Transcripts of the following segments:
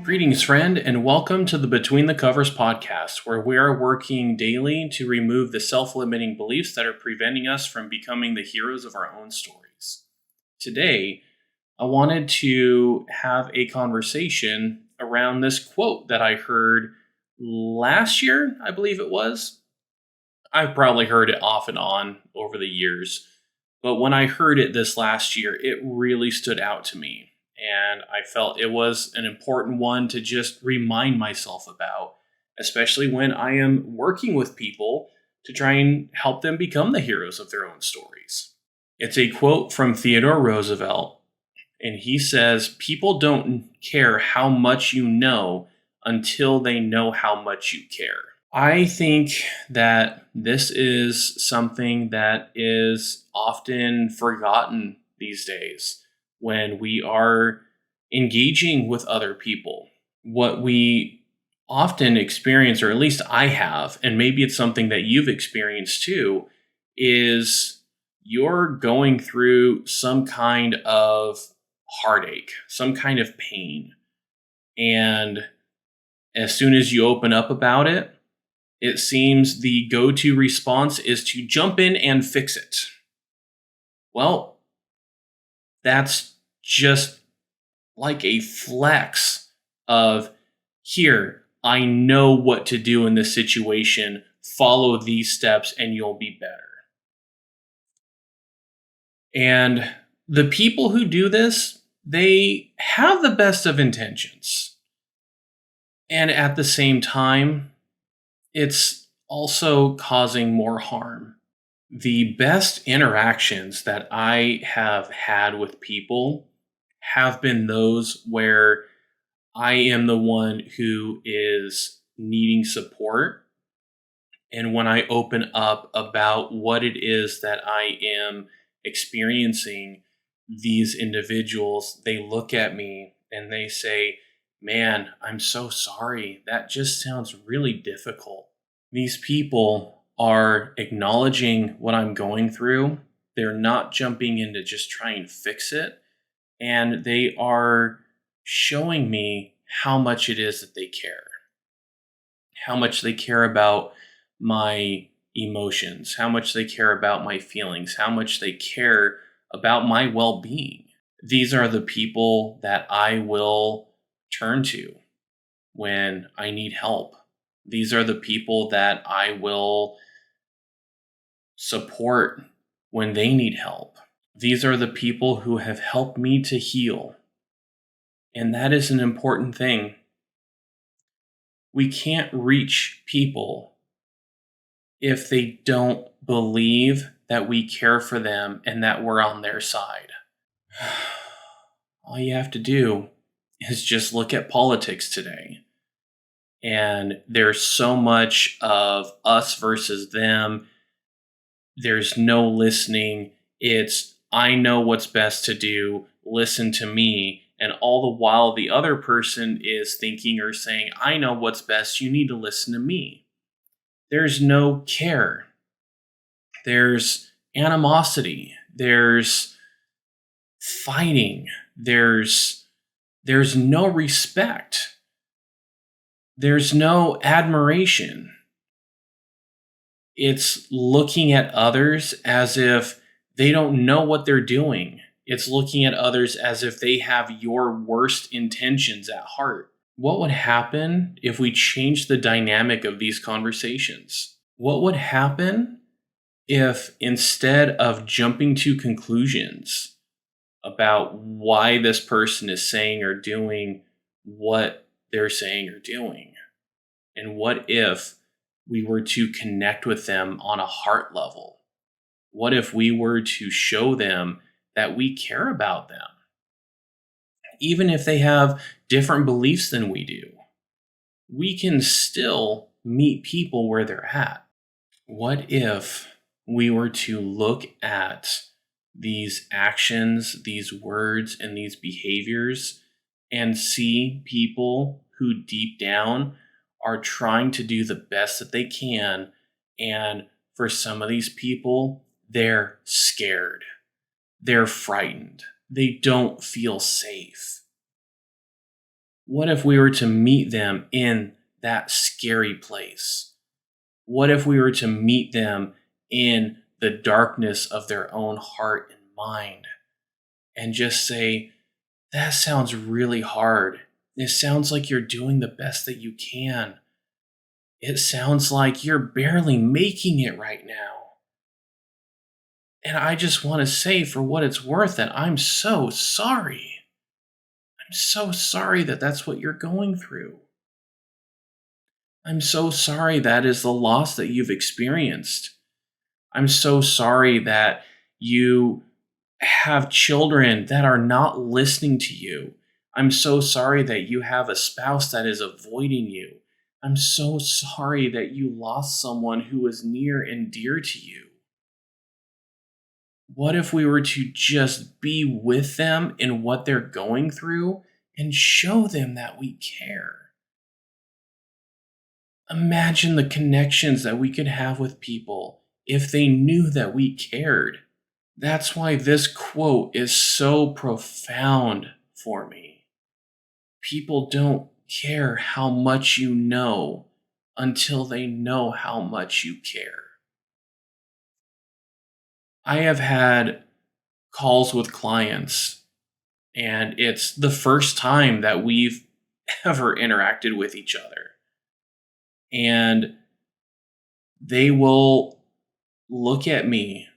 Greetings, friend, and welcome to the Between the Covers podcast, where we are working daily to remove the self-limiting beliefs that are preventing us from becoming the heroes of our own stories. Today, I wanted to have a conversation around this quote that I heard last year, I believe it was. I've probably heard it off and on over the years, but when I heard it this last year, it really stood out to me. And I felt it was an important one to just remind myself about, especially when I am working with people to try and help them become the heroes of their own stories. It's a quote from Theodore Roosevelt, and he says, "People don't care how much you know until they know how much you care." I think that this is something that is often forgotten these days when we are engaging with other people. What we often experience, or at least I have, and maybe it's something that you've experienced too, is you're going through some kind of heartache, some kind of pain. And as soon as you open up about it, it seems the go-to response is to jump in and fix it. Well, that's just like a flex of, here, I know what to do in this situation. Follow these steps and you'll be better. And the people who do this, they have the best of intentions. And at the same time, it's also causing more harm. The best interactions that I have had with people have been those where I am the one who is needing support. And when I open up about what it is that I am experiencing, these individuals, they look at me and they say, "Man, I'm so sorry. That just sounds really difficult." These people are acknowledging what I'm going through. They're not jumping in to just try and fix it. And they are showing me how much it is that they care. How much they care about my emotions. How much they care about my feelings. How much they care about my well-being. These are the people that I will turn to when I need help. These are the people that I will support when they need help. These are the people who have helped me to heal. And that is an important thing. We can't reach people if they don't believe that we care for them and that we're on their side. All you have to do is just look at politics today. And there's so much of us versus them. There's no listening. It's, I know what's best to do. Listen to me. And all the while, the other person is thinking or saying, I know what's best. You need to listen to me. There's no care. There's animosity. There's fighting. There's no respect. There's no admiration. It's looking at others as if they don't know what they're doing. It's looking at others as if they have your worst intentions at heart. What would happen if we changed the dynamic of these conversations? What would happen if instead of jumping to conclusions about why this person is saying or doing what they're saying or doing, and what if we were to connect with them on a heart level? What if we were to show them that we care about them? Even if they have different beliefs than we do, we can still meet people where they're at. What if we were to look at these actions, these words, and these behaviors and see people who deep down are trying to do the best that they can, and for some of these people, they're scared. They're frightened. They don't feel safe. What if we were to meet them in that scary place? What if we were to meet them in the darkness of their own heart and mind and just say, that sounds really hard. It sounds like you're doing the best that you can. It sounds like you're barely making it right now. And I just want to say, for what it's worth, that I'm so sorry. I'm so sorry that that's what you're going through. I'm so sorry that is the loss that you've experienced. I'm so sorry that you have children that are not listening to you. I'm so sorry that you have a spouse that is avoiding you. I'm so sorry that you lost someone who was near and dear to you. What if we were to just be with them in what they're going through and show them that we care? Imagine the connections that we could have with people if they knew that we cared. That's why this quote is so profound for me. People don't care how much you know until they know how much you care. I have had calls with clients, and it's the first time that we've ever interacted with each other. And they will look at me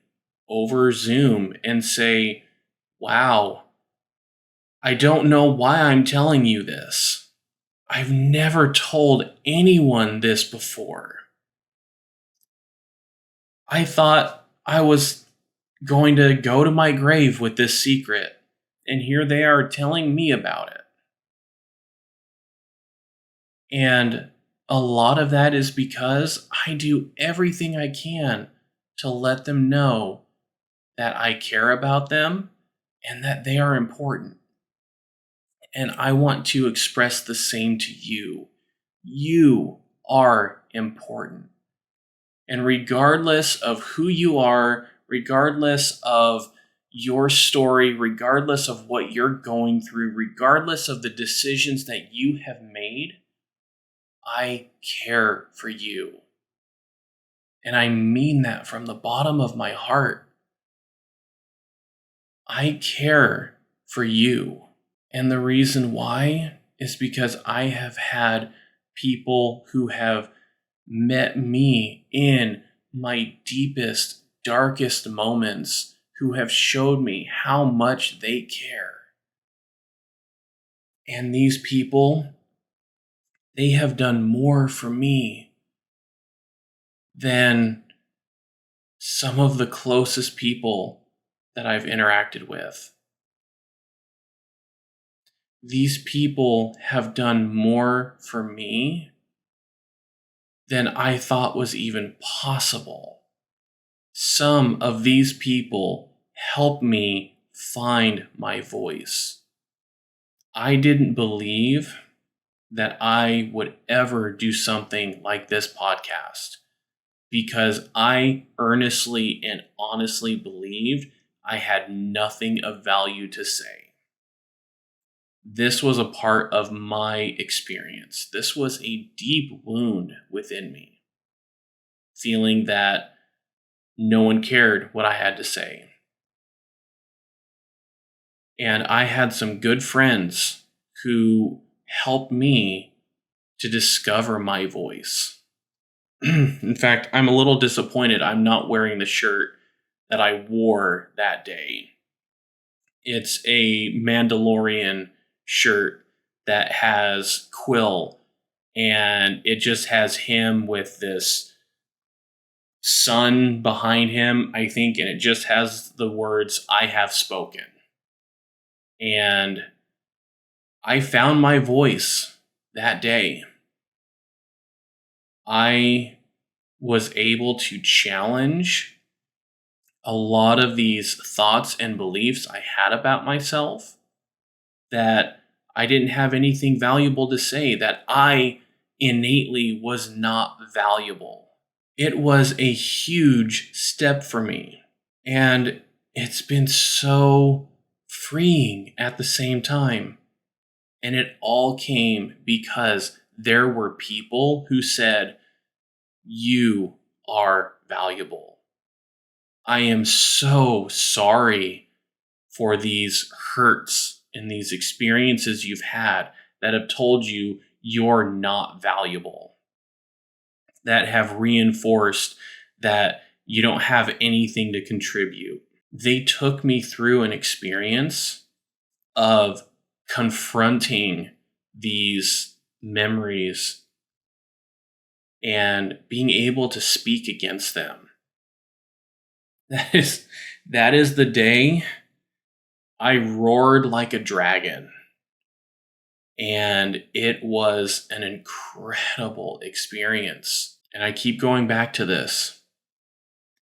over Zoom and say, wow, I don't know why I'm telling you this. I've never told anyone this before. I thought I was going to go to my grave with this secret, and here they are telling me about it. And a lot of that is because I do everything I can to let them know that I care about them and that they are important. And I want to express the same to you. You are important. And regardless of who you are, regardless of your story, regardless of what you're going through, regardless of the decisions that you have made, I care for you. And I mean that from the bottom of my heart. I care for you. And the reason why is because I have had people who have met me in my deepest, darkest moments, who have showed me how much they care. And these people, they have done more for me than some of the closest people that I've interacted with. These people have done more for me than I thought was even possible. Some of these people helped me find my voice. I didn't believe that I would ever do something like this podcast because I earnestly and honestly believed I had nothing of value to say. This was a part of my experience. This was a deep wound within me, feeling that no one cared what I had to say. And I had some good friends who helped me to discover my voice. In fact, I'm a little disappointed I'm not wearing the shirt that I wore that day. It's a Mandalorian shirt that has Quill, and it just has him with this sun behind him, I think, and it just has the words, "I have spoken." And I found my voice that day. I was able to challenge a lot of these thoughts and beliefs I had about myself, that I didn't have anything valuable to say, that I innately was not valuable. It was a huge step for me. And it's been so freeing at the same time. And it all came because there were people who said, "You are valuable." I am so sorry for these hurts and these experiences you've had that have told you you're not valuable, that have reinforced that you don't have anything to contribute. They took me through an experience of confronting these memories and being able to speak against them. That is the day I roared like a dragon. And it was an incredible experience. And I keep going back to this.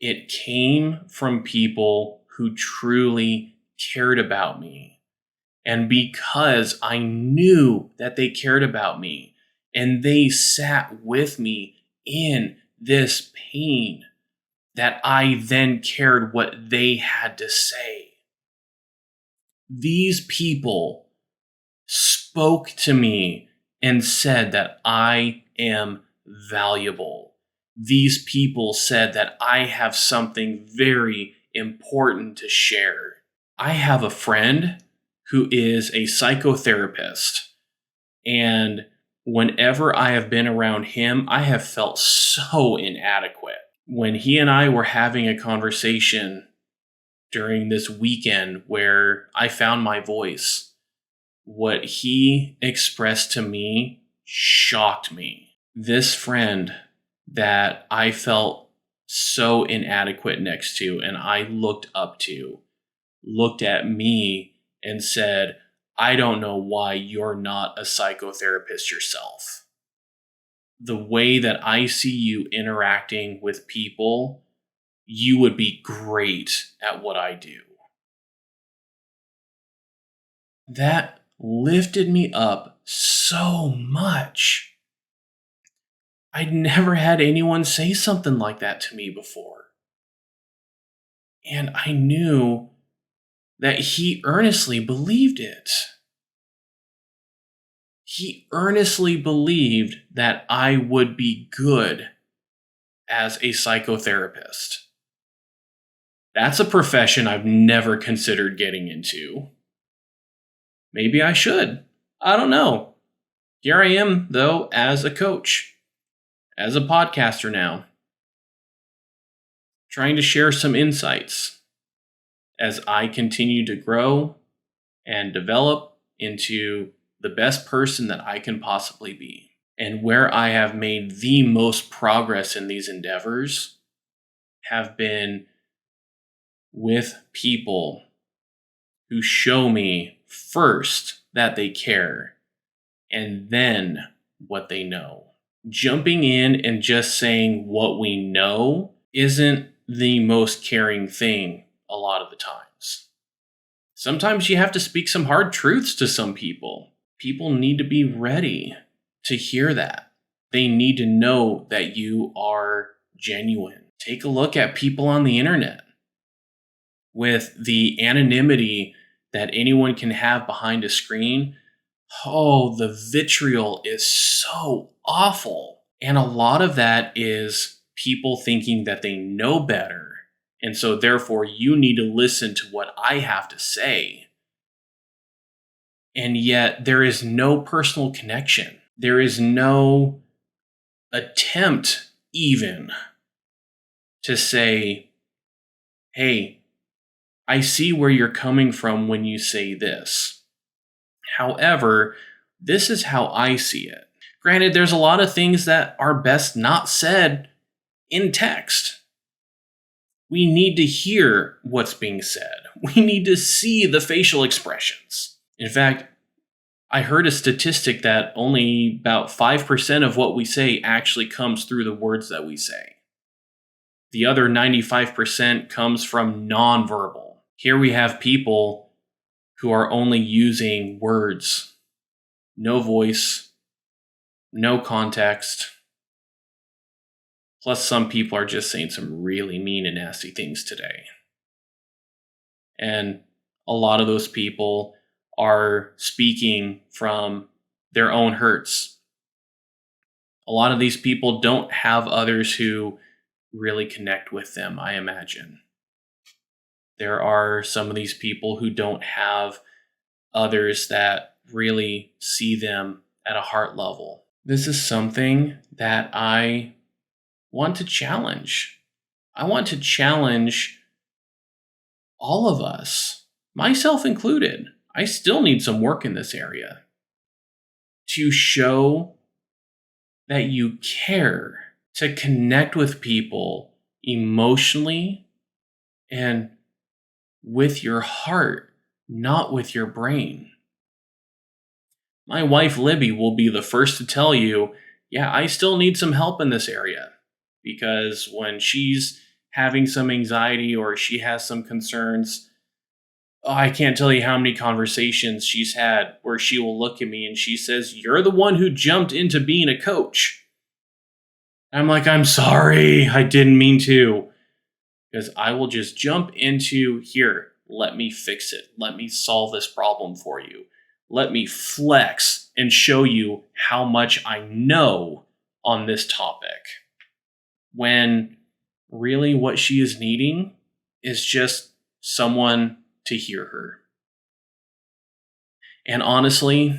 It came from people who truly cared about me. And because I knew that they cared about me and they sat with me in this pain, that I then cared what they had to say. These people spoke to me and said that I am valuable. These people said that I have something very important to share. I have a friend who is a psychotherapist, and whenever I have been around him, I have felt so inadequate. When he and I were having a conversation during this weekend where I found my voice, what he expressed to me shocked me. This friend that I felt so inadequate next to and I looked up to looked at me and said, "I don't know why you're not a psychotherapist yourself. The way that I see you interacting with people, you would be great at what I do." That lifted me up so much. I'd never had anyone say something like that to me before. And I knew that he earnestly believed it. He earnestly believed that I would be good as a psychotherapist. That's a profession I've never considered getting into. Maybe I should. I don't know. Here I am, though, as a coach, as a podcaster now, trying to share some insights as I continue to grow and develop into the best person that I can possibly be. And where I have made the most progress in these endeavors have been with people who show me first that they care and then what they know. Jumping in and just saying what we know isn't the most caring thing a lot of the times. Sometimes you have to speak some hard truths to some people. People need to be ready to hear that. They need to know that you are genuine. Take a look at people on the internet. With the anonymity that anyone can have behind a screen, oh, the vitriol is so awful. And a lot of that is people thinking that they know better. And so therefore you need to listen to what I have to say. And yet there is no personal connection. There is no attempt even to say, "Hey, I see where you're coming from when you say this. However, this is how I see it." Granted, there's a lot of things that are best not said in text. We need to hear what's being said. We need to see the facial expressions. In fact, I heard a statistic that only about 5% of what we say actually comes through the words that we say. The other 95% comes from nonverbal. Here we have people who are only using words, no voice, no context. Plus, some people are just saying some really mean and nasty things today. And a lot of those people are speaking from their own hurts. A lot of these people don't have others who really connect with them, I imagine. There are some of these people who don't have others that really see them at a heart level. This is something that I want to challenge. I want to challenge all of us, myself included. I still need some work in this area to show that you care, to connect with people emotionally and with your heart, not with your brain. My wife, Libby, will be the first to tell you, yeah, I still need some help in this area. Because when she's having some anxiety or she has some concerns, I can't tell you how many conversations she's had where she will look at me and she says, "You're the one who jumped into being a coach." I'm like, "I'm sorry, I didn't mean to." Because I will just jump into, here, let me fix it. Let me solve this problem for you. Let me flex and show you how much I know on this topic. When really what she is needing is just someone to hear her. And honestly,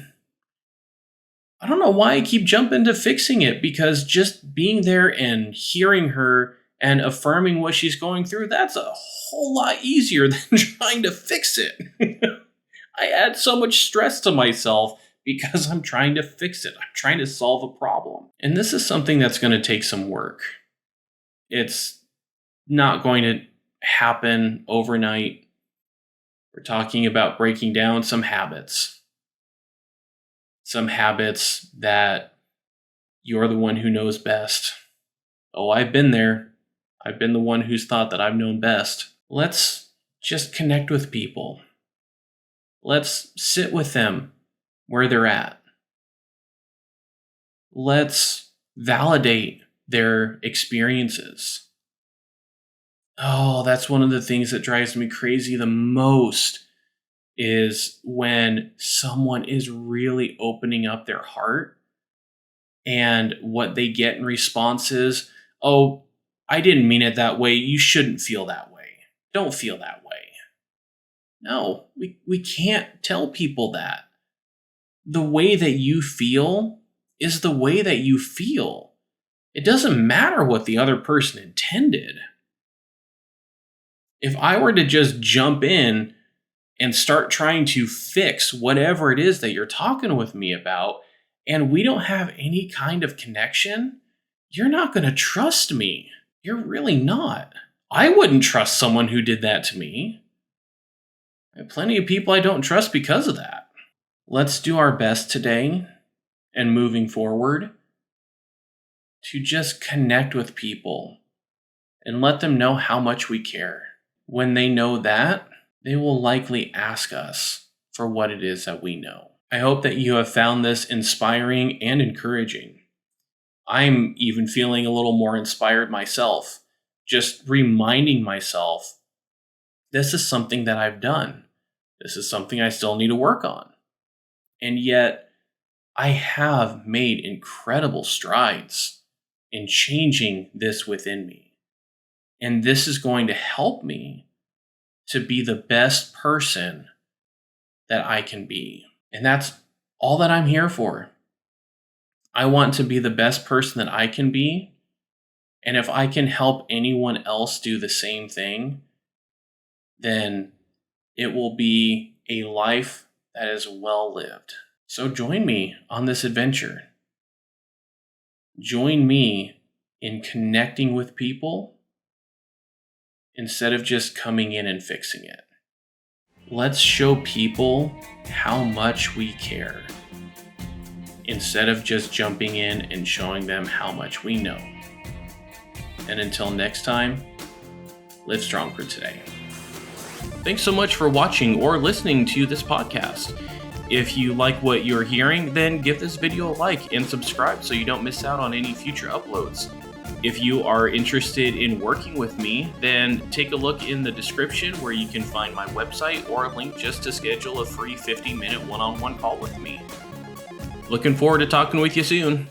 I don't know why I keep jumping to fixing it, because just being there and hearing her and affirming what she's going through, that's a whole lot easier than trying to fix it. I add so much stress to myself because I'm trying to fix it. I'm trying to solve a problem. And this is something that's going to take some work. It's not going to happen overnight. We're talking about breaking down some habits. Some habits that you're the one who knows best. Oh, I've been there. I've been the one who's thought that I've known best. Let's just connect with people. Let's sit with them where they're at. Let's validate their experiences. Oh, that's one of the things that drives me crazy the most, is when someone is really opening up their heart and what they get in response is, "Oh, I didn't mean it that way. You shouldn't feel that way. Don't feel that way." No, we can't tell people that. The way that you feel is the way that you feel. It doesn't matter what the other person intended. If I were to just jump in and start trying to fix whatever it is that you're talking with me about, and we don't have any kind of connection, you're not going to trust me. You're really not. I wouldn't trust someone who did that to me. I have plenty of people I don't trust because of that. Let's do our best today and moving forward to just connect with people and let them know how much we care. When they know that, they will likely ask us for what it is that we know. I hope that you have found this inspiring and encouraging. I'm even feeling a little more inspired myself, just reminding myself, this is something that I've done. This is something I still need to work on. And yet, I have made incredible strides in changing this within me. And this is going to help me to be the best person that I can be. And that's all that I'm here for. I want to be the best person that I can be. And if I can help anyone else do the same thing, then it will be a life that is well lived. So join me on this adventure. Join me in connecting with people instead of just coming in and fixing it. Let's show people how much we care instead of just jumping in and showing them how much we know. And until next time, live strong for today. Thanks so much for watching or listening to this podcast. If you like what you're hearing, then give this video a like and subscribe so you don't miss out on any future uploads. If you are interested in working with me, then take a look in the description where you can find my website or a link just to schedule a free 50-minute one-on-one call with me. Looking forward to talking with you soon.